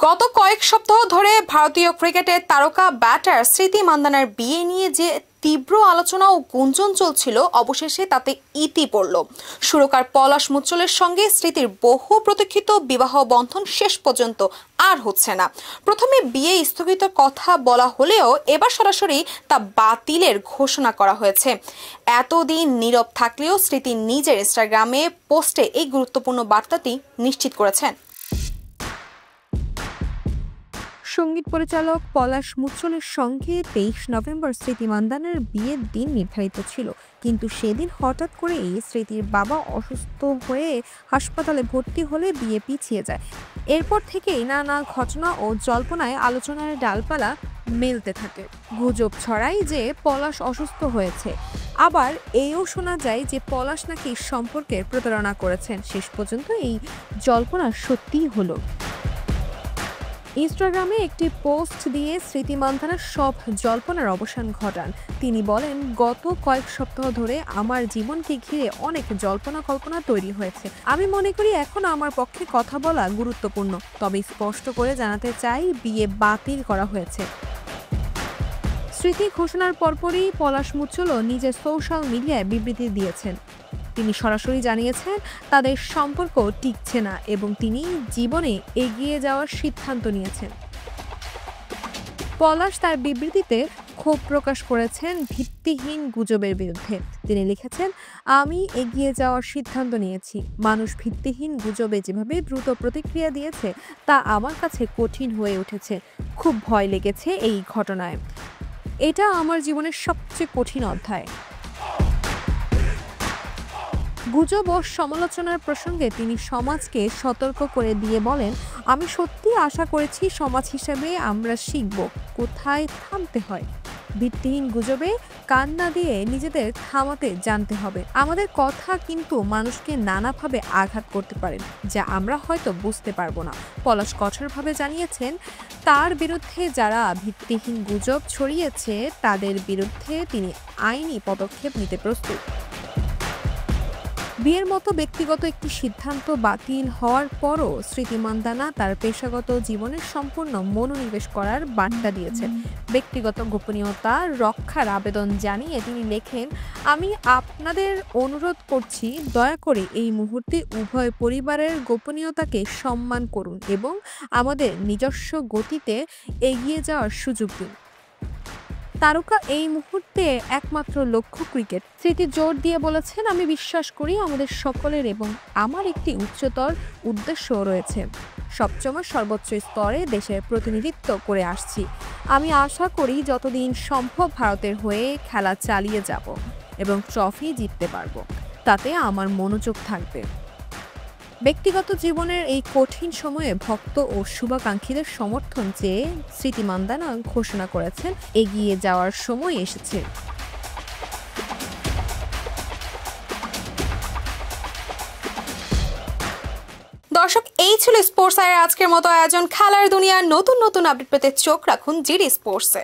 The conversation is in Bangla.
গত কয়েক সপ্তাহ ধরে ভারতীয় ক্রিকেটের তারকা ব্যাটার স্মৃতি মান্দানার বিয়ে নিয়ে যে তীব্র আলোচনা ও গুঞ্জন চলছিল, অবশেষে তাতে ইতি পড়ল। সুরকার পলাশ মুচ্ছলের সঙ্গে স্মৃতির বহু প্রতীক্ষিত বিবাহ বন্ধন শেষ পর্যন্ত আর হচ্ছে না। প্রথমে বিয়ে স্থগিতের কথা বলা হলেও এবার সরাসরি তা বাতিলের ঘোষণা করা হয়েছে। এতদিন নীরব থাকলেও স্মৃতি নিজের ইনস্টাগ্রামে পোস্টে এই গুরুত্বপূর্ণ বার্তাটি নিশ্চিত করেছেন। সঙ্গীত পরিচালক পলাশ মুচ্ছলের সঙ্গে 23 নভেম্বর স্মৃতি মান্দানার বিয়ের দিন নির্ধারিত ছিল, কিন্তু সেদিন হঠাৎ করেই স্মৃতির বাবা অসুস্থ হয়ে হাসপাতালে ভর্তি হলে বিয়ে পিছিয়ে যায়। এরপর থেকেই নানা ঘটনা ও জল্পনায় আলোচনার ডালপালা মেলতে থাকে। গুজব ছড়ায় যে পলাশ অসুস্থ হয়েছে, আবার এও শোনা যায় যে পলাশ নাকি সম্পর্কে প্রতারণা করেছেন। শেষ পর্যন্ত এই জল্পনা সত্যিই হলো। ইনস্টাগ্রামে একটি পোস্ট দিয়ে স্মৃতি মান্দানা সব জল্পনার অবসান ঘটান। তিনি বলেন, গত কয়েক সপ্তাহ ধরে আমার জীবনকে ঘিরে অনেক জল্পনা কল্পনা তৈরি হয়েছে। আমি মনে করি এখন আমার পক্ষে কথা বলা গুরুত্বপূর্ণ, তবে স্পষ্ট করে জানাতে চাই বিয়ে বাতিল করা হয়েছে। স্মৃতি ঘোষণার পরপরই পলাশ মুচ্ছলও নিজের সোশ্যাল মিডিয়ায় বিবৃতি দিয়েছেন। তিনি সরাসরি জানিয়েছেন তাদের সম্পর্ক টিকছে না এবং তিনি জীবনে এগিয়ে যাওয়ার সিদ্ধান্ত নিয়েছেন। পলাশ তার বিবৃতিতে ক্ষোভ প্রকাশ করেছেন ভিত্তিহীন গুজবের বিরুদ্ধে। তিনি লিখেছেন, আমি এগিয়ে যাওয়ার সিদ্ধান্ত নিয়েছি। মানুষ ভিত্তিহীন গুজবে যেভাবে দ্রুত প্রতিক্রিয়া দিয়েছে তা আমার কাছে কঠিন হয়ে উঠেছে। খুব ভয় লেগেছে এই ঘটনায়। এটা আমার জীবনের সবচেয়ে কঠিন অধ্যায়। গুজব ও সমালোচনার প্রসঙ্গে তিনি সমাজকে সতর্ক করে দিয়ে বলেন, আমি সত্যি আশা করেছি সমাজ হিসেবে আমরা শিখব কোথায় থামতে হয়। ভিত্তিহীন গুজবে কান না দিয়ে নিজেদের থামাতে জানতে হবে। আমাদের কথা কিন্তু মানুষকে নানাভাবে আঘাত করতে পারে, যা আমরা হয়তো বুঝতে পারবো না। পলাশ কঠোরভাবে জানিয়েছেন, তার বিরুদ্ধে যারা ভিত্তিহীন গুজব ছড়িয়েছে তাদের বিরুদ্ধে তিনি আইনি পদক্ষেপ নিতে প্রস্তুত। বিয়ের মতো ব্যক্তিগত একটি সিদ্ধান্ত বাতিল হওয়ার পরও স্মৃতি মান্দানা তার পেশাগত জীবনের সম্পূর্ণ মনোনিবেশ করার বার্তা দিয়েছেন। ব্যক্তিগত গোপনীয়তা রক্ষার আবেদন জানিয়ে তিনি লেখেন, আমি আপনাদের অনুরোধ করছি, দয়া করে এই মুহূর্তে উভয় পরিবারের গোপনীয়তাকে সম্মান করুন এবং আমাদের নিজস্ব গতিতে এগিয়ে যাওয়ার সুযোগ দিন। তারকা এই মুহূর্তে একমাত্র লক্ষ্য ক্রিকেট। স্মৃতি জোর দিয়ে বলেছেন, আমি বিশ্বাস করি আমাদের সকলের এবং আমার একটি উচ্চতর উদ্দেশ্য রয়েছে। সবসময় সর্বোচ্চ স্তরে দেশের প্রতিনিধিত্ব করে আসছি। আমি আশা করি যতদিন সম্ভব ভারতের হয়ে খেলা চালিয়ে যাব এবং ট্রফি জিততে পারবো। তাতে আমার মনোযোগ থাকবে। ব্যক্তিগত জীবনের এই কঠিন সময়ে ভক্ত ও শুভাকাঙ্ক্ষীদের সমর্থন চেয়ে স্মৃতি মান্দানা ঘোষণা করেছেন, এগিয়ে যাওয়ার সময় এসেছে। দর্শক, এই ছিল স্পোর্টস আয়ের আজকের মতো আয়োজন। খেলার দুনিয়ার নতুন নতুন আপডেট পেতে চোখ রাখুন জিডি স্পোর্টসে।